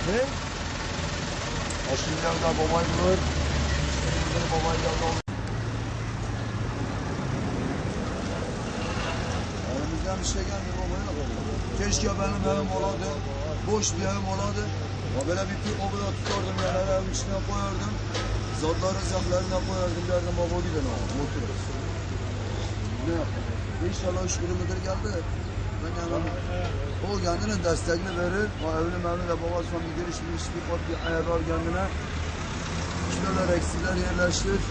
Ne? Aşırılarda babayı bulur. Babayı yazalım. Elimizden bir şey gelmiyor babaya. Keşke benim evim olaydı. Boş bir evim olaydı. Böyle bir obada tutardım yani evin içine koyardım. Zatları zahlarına koyardım derdim baba gidin ama otururuz. Ne yapalım? İnşallah şükür müdür geldi. Ben yani o kendine destekli verir. O evli memnunla babası son bir gelişmiş bir kat bir ayarlar kendine. Kilolar eksiler yerleştir.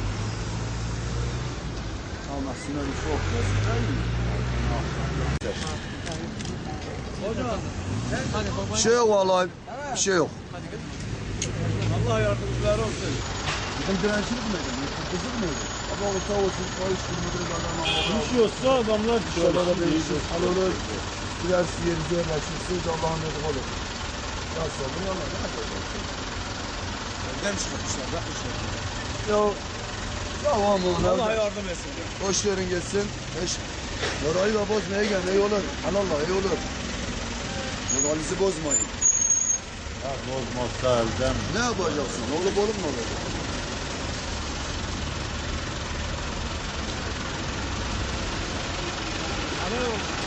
Allah sinirli çok basit değil mi? Bir şey yok vallahi. Bir şey yok. Allah yardımcıları olsun. Bizim dirençlik miydi? Kızık mıydı? Ama o sağ olsun. O iş bilmedir bana. Düşüyorsa adamlar Şöyle değişir. Alır. Biraz yerinize yerleşirsiniz. Allah'ın adı olur. Ya sabır yana ne yapacaksın? Evden çıkmışlar, yapmışlar. Tamam oğlum. Allah yardım etsin. Boş verin geçsin. Orayı da bozmaya gel. İyi olur. Allah iyi olur. Moralinizi bozmayın. Ya bozmazsa elden. Ne yapacaksın? Oğlum oğlum mu olacak? Alo.